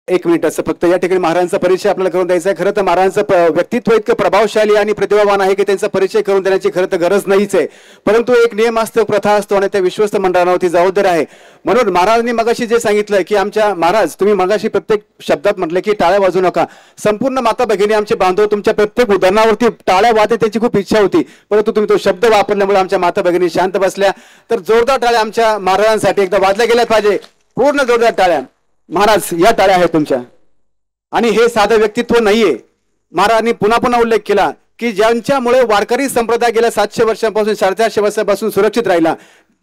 एक मिनिट असं फक्त या ठिकाणी महाराजांचा परिचय आपल्याला करून द्यायचा आहे. खरं तर महाराजांचं व्यक्तित्व इतकं प्रभावशाली आणि प्रतिभावान आहे की त्यांचा परिचय करून देण्याची खरं तर गरज नाहीच आहे. परंतु एक नियम असतो, प्रथा असतो आणि त्या विश्वस्त मंडळावरती जबाबदारी आहे. म्हणून महाराजांनी मगाशी जे सांगितलं की आमच्या महाराज तुम्ही मगाशी प्रत्येक शब्दात म्हटलं की टाळ्या वाजू नका. संपूर्ण माता भगिनी आमचे बांधव तुमच्या प्रत्येक उदाहरणावरती टाळ्या वाजते त्यांची खूप इच्छा होती, परंतु तुम्ही तो शब्द वापरल्यामुळे आमच्या माता भगिनी शांत बसल्या. तर जोरदार टाळ्या आमच्या महाराजांसाठी एकदा वाजल्या गेल्या पाहिजे. पूर्ण जोरदार टाळ्या. महाराज या टाळ्या आहेत तुमच्या. आणि हे साधं व्यक्तित्व नाहीये. महाराजांनी पुन्हा पुन्हा उल्लेख केला की ज्यांच्यामुळे वारकरी संप्रदाय गेल्या 700 वर्षांपासून 450 वर्षांपासून सुरक्षित राहिला,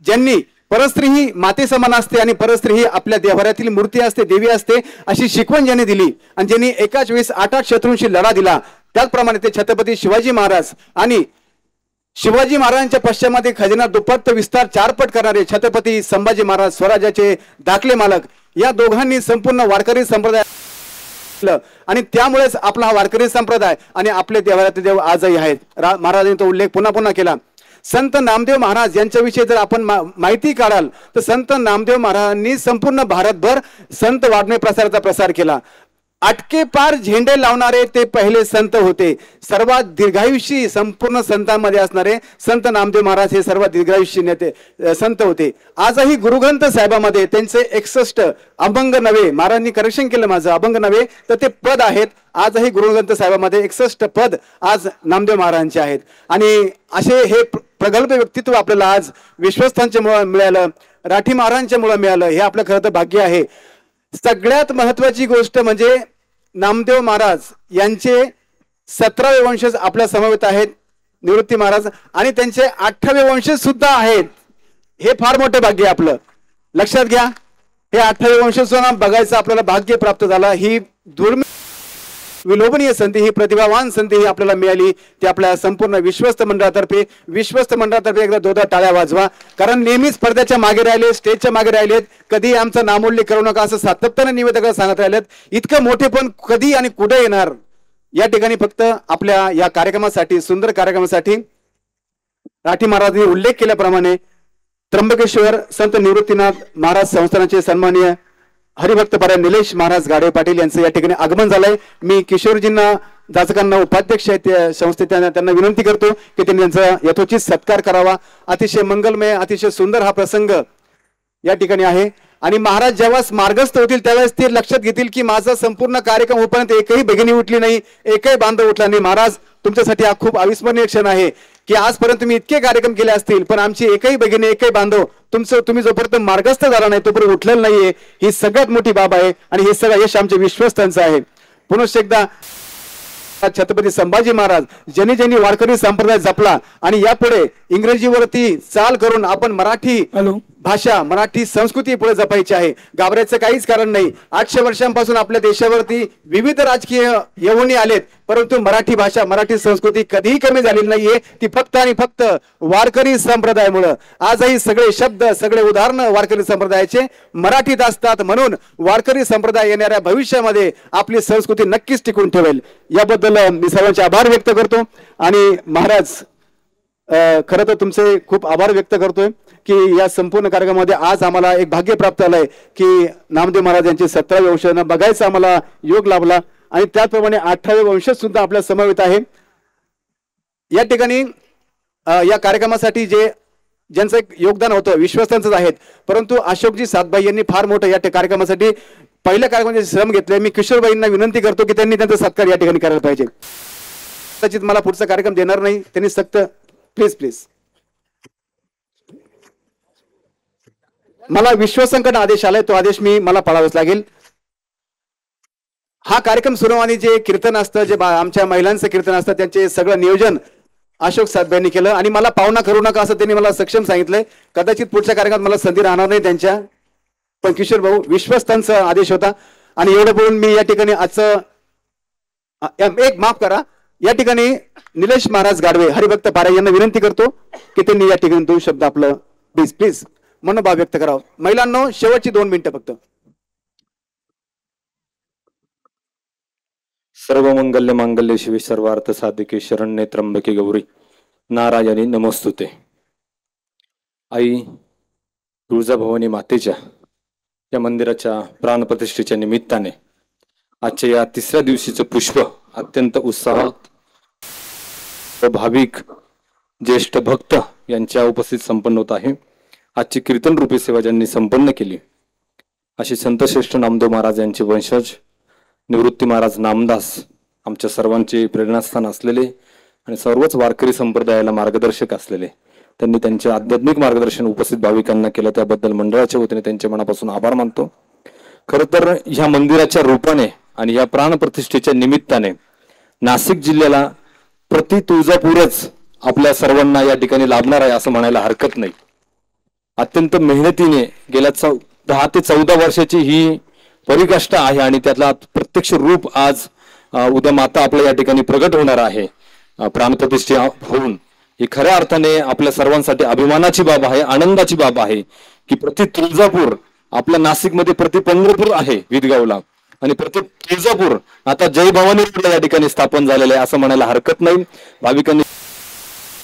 ज्यांनी परस्त्री ही माते समान असते आणि परस्त्री ही आपल्या देवाऱ्यातील मूर्ती असते, देवी असते, अशी शिकवण ज्यांनी दिली आणि ज्यांनी एकाच वेळेस 8 शत्रूंशी लढा दिला, त्याचप्रमाणे ते छत्रपती शिवाजी महाराज आणि शिवाजी महाराजांच्या पश्चिमामध्ये खजिना दुप्पट विस्तार 4 पट करणारे छत्रपती संभाजी महाराज स्वराज्याचे दाखले मालक, या दोघांनी संपूर्ण वारकरी संप्रदाय आणि त्यामुळेच आपला हा वारकरी संप्रदाय आणि आपले देवाऱ्यातले देव आजही आहेत. महाराजांनी तो उल्लेख पुन्हा पुन्हा केला. संत नामदेव महाराज यांच्याविषयी जर आपण माहिती काढाल तर संत नामदेव महाराजांनी संपूर्ण भारतभर संत वाङ्मय प्रसाराचा प्रसार केला. अटके पार झेंडे लावणारे ते पहिले संत होते. सर्वात दीर्घायुषी संपूर्ण संतांमध्ये असणारे संत नामदेव महाराज हे सर्वात दीर्घायुषी नेते संत होते. आजही गुरुग्रंथ साहेबामध्ये त्यांचे 61 अभंग नव्हे, महाराजांनी करेक्शन केलं माझं, अभंग नव्हे तर ते पद आहेत. आजही गुरुग्रंथ साहेबामध्ये 61 पद आज नामदेव महाराजांचे आहेत. आणि असे हे प्रगल्भ व्यक्तित्व आपल्याला आज विश्वस्तांच्या मिळालं, राठी महाराजांच्या मुळे मिळालं, हे आपलं खरं तर भाग्य आहे. सगळ्यात महत्वाची गोष्ट म्हणजे नामदेव महाराज यांचे 17वे वंशज आपल्या समवेत आहेत, निवृत्ती महाराज, आणि त्यांचे 8वे वंशज सुद्धा आहेत. हे फार मोठे भाग्य आपलं, लक्षात घ्या. हे 8वे वंशज बघायचं आपल्याला भाग्य प्राप्त झालं. ही दुर्मिळ विलोभनीय संधी, ही प्रतिभावान संधी ही आपल्याला मिळाली. ती आपल्या संपूर्ण विश्वस्त मंडळातर्फे एकदा दोदा टाळ्या वाजवा. कारण नेहमीच पडद्याच्या मागे राहिले, स्टेजच्या मागे राहिलेत, कधी आमचा नामोल्लेख करू नका असं सातत्याने निवेदकाला सांगत राहिलेत. इतकं मोठे पण कधी आणि कुठे येणार. या ठिकाणी फक्त आपल्या या कार्यक्रमासाठी, सुंदर कार्यक्रमासाठी राठी महाराजांनी उल्लेख केल्याप्रमाणे त्र्यंबकेश्वर संत निवृत्तीनाथ महाराज संस्थानाचे सन्माननीय हरिभक्तपरायण निलेश महाराज गाडवे पाटील यांचं या ठिकाणी आगमन झालंय. मी किशोरजींना, जाचकांना, उपाध्यक्ष आहेत संस्थेत, त्यांना विनंती करतो की त्यांनी त्यांचा यथोचित सत्कार करावा. अतिशय मंगलमय, अतिशय सुंदर हा प्रसंग या ठिकाणी आहे. आणि महाराज जेव्हा मार्गस्थ होतील त्यावेळेस ते लक्षात घेतील की माझा संपूर्ण कार्यक्रम होईपर्यंत एकही भगिनी उठली नाही, एकही बांधव उठला नाही. महाराज तुमच्यासाठी हा खूप अविस्मरणीय क्षण आहे की आजपर्यंत तुम्ही इतके कार्यक्रम केले असतील पण आमची एकही भगिनी, एकही बांधव तुम्ही जोपर्यंत मार्गस्थ झाला नाही तोपर्यंत उठलेलं नाहीये. ही सगळ्यात मोठी बाब आहे आणि हे सगळं यश आमच्या विश्वस्तांचं आहे. पुनश्च एकदा छत्रपती संभाजी महाराज ज्यांनी वारकरी संप्रदाय जपला आणि यापुढे इंग्रजीवरती चाल करून आपण मराठी भाषा, मराठी संस्कृती पुढे जपायची आहे. घाबरायचं काहीच कारण नाही. 800 वर्षांपासून आपल्या देशावरती विविध राजकीय येऊनी आलेत, परंतु मराठी भाषा, मराठी संस्कृती कधीही कमी झालेली नाहीये. ती फक्त आणि फक्त वारकरी संप्रदायामुळे. आजही सगळे शब्द, सगळे उदाहरणं वारकरी संप्रदायाचे मराठीत असतात. म्हणून वारकरी संप्रदाय येणाऱ्या भविष्यामध्ये आपली संस्कृती नक्कीच टिकून ठेवेल. याबद्दल मी सर्वांचे आभार व्यक्त करतो. आणि महाराज खरं तर तुमचे खूप आभार व्यक्त करतोय की या संपूर्ण कार्यक्रमामध्ये आज आम्हाला एक भाग्य प्राप्त झालंय की नामदेव महाराज यांचे 17वे वंशज बघायचा आम्हाला योग लाभला. आणि त्याचप्रमाणे 8वे वंशज सुद्धा आपल्या समवेत आहे. या ठिकाणी या कार्यक्रमासाठी ज्यांचं एक योगदान होतं विश्वस्तांचंच आहेत, परंतु अशोकजी सातभाई यांनी फार मोठं या कार्यक्रमासाठी पहिल्या कार्यक्रमाचे श्रम घेतले. मी किशोरबाईंना विनंती करतो की त्यांनी त्यांचा सत्कार या ठिकाणी करायला पाहिजे. कदाचित मला पुढचा कार्यक्रम देणार नाही, त्यांनी सक्त प्लीज मला विश्वसंकट आदेश आलाय, तो आदेश मला पाळावाच लागेल. हा कार्यक्रम सुरुवाती जे कीर्तन असतं, जे आमच्या महिलांचं कीर्तन असतं, त्यांचे सगळं नियोजन अशोक सातभाईंनी केलं. आणि मला पाहुणा करू नका असं त्यांनी मला सक्षम सांगितलंय. कदाचित पुढच्या कार्यक्रमात मला संधी राहणार नाही त्यांच्या, पण किशोर भाऊ विश्वस्तांचा आदेश होता. आणि एवढं बोलून मी या ठिकाणी आजचं एक माफ करा, या ठिकाणी निलेश महाराज गाडवे हरिभक्त पारायण यांना विनंती करतो की त्यांनी या ठिकाणी 2 शब्द आपलं प्लीज मनोभाव व्यक्त करावं. महिलांनो शेवटची 2 मिनिटं फक्त. सर्व मंगल्य मांगल्य शिवे सर्वार्थ साधिके शरण्ये त्र्यंबके गौरी नारायणी नमोस्तुते. आई तुळजाभवानी मातेच्या या मंदिराच्या प्राणप्रतिष्ठेच्या निमित्ताने आजच्या या तिसऱ्या दिवशीचं पुष्प अत्यंत उत्साहात व भाविक ज्येष्ठ भक्त यांच्या उपस्थित संपन्न होत आहे. आजची कीर्तन रूपी सेवा ज्यांनी संपन्न केली अशी संतश्रेष्ठ नामदेव महाराज यांचे वंशज निवृत्ती महाराज नामदास आमच्या सर्वांचे प्रेरणास्थान असलेले आणि सर्वच वारकरी संप्रदायाला मार्गदर्शक असलेले, त्यांनी त्यांचे आध्यात्मिक मार्गदर्शन उपस्थित भाविकांना केलं त्याबद्दल मंडळाच्या वतीने त्यांच्या मनापासून आभार मानतो. खर तर ह्या मंदिराच्या रूपाने आणि या प्राणप्रतिष्ठेच्या निमित्ताने नाशिक जिल्ह्याला प्रति तुळजापूरच आपल्या सर्वांना या ठिकाणी लाभणार आहे असं म्हणायला हरकत नाही. अत्यंत मेहनतीने गेल्या 10 ते 14 वर्षाची ही परिकाष्ठा आहे आणि त्यातला प्रत्यक्ष रूप आज उद्या माता आपल्या या ठिकाणी प्रगट होणार आहे. प्राणप्रतिष्ठा होऊन ही खऱ्या अर्थाने आपल्या सर्वांसाठी अभिमानाची बाब आहे, आनंदाची बाब आहे की प्रति तुळजापूर आपल्या नाशिकमध्ये प्रति पंढरपूर आहे विदगावला आणि प्रति तुळजापूर आता जय भवानी या ठिकाणी स्थापन झालेलं आहे असं म्हणायला हरकत नाही. भाविकांनी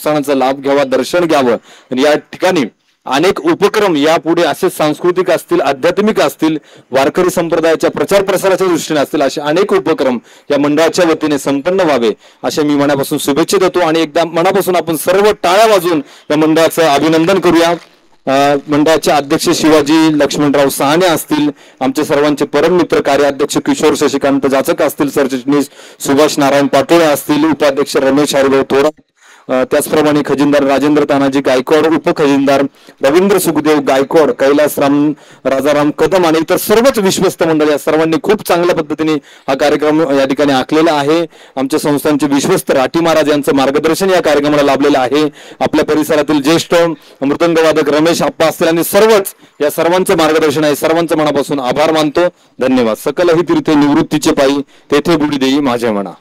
सणाचा लाभ घ्यावा, दर्शन घ्यावं आणि या ठिकाणी अनेक उपक्रम यापुढे असे सांस्कृतिक असतील, आध्यात्मिक असतील, वारकरी संप्रदायाच्या प्रचार प्रसाराच्या दृष्टीने असतील असे अनेक उपक्रम या मंडळाच्या वतीने संपन्न व्हावे अशा मी मनापासून शुभेच्छा देतो आणि एकदा मनापासून आपण सर्व टाळ्या वाजवून या मंडळाचं अभिनंदन करूया. मंडळाचे अध्यक्ष शिवाजी लक्ष्मणराव सहाणे असतील, आमचे सर्वांचे परम मित्र कार्याध्यक्ष किशोर शशिकांत जाचक असतील, सरचिटणीस सुभाष नारायण पाटोळे असतील, उपाध्यक्ष रमेश हरिभाऊ थोरात, त्याचप्रमाणे खजिनदार राजेंद्र तानाजी गायकवाड, उपखजिनदार रवींद्र सुखदेव गायकवाड, कैलासराम राजाराम कदम आणि इतर सर्वच विश्वस्त मंडळ या सर्वांनी खूप चांगल्या पद्धतीने हा कार्यक्रम या ठिकाणी आखलेला आहे. आमच्या संस्थांचे विश्वस्त राठी महाराज यांचं मार्गदर्शन या कार्यक्रमाला लाभलेलं आहे. आपल्या परिसरातील ज्येष्ठ मृदंगवादक रमेश आप्पा असतील आणि सर्वच या सर्वांचं मार्गदर्शन आहे. सर्वांचं मनापासून आभार मानतो. धन्यवाद. सकल ही तीर्थे निवृत्तीचे पायी तेथे बुडी देई माझ्या मना.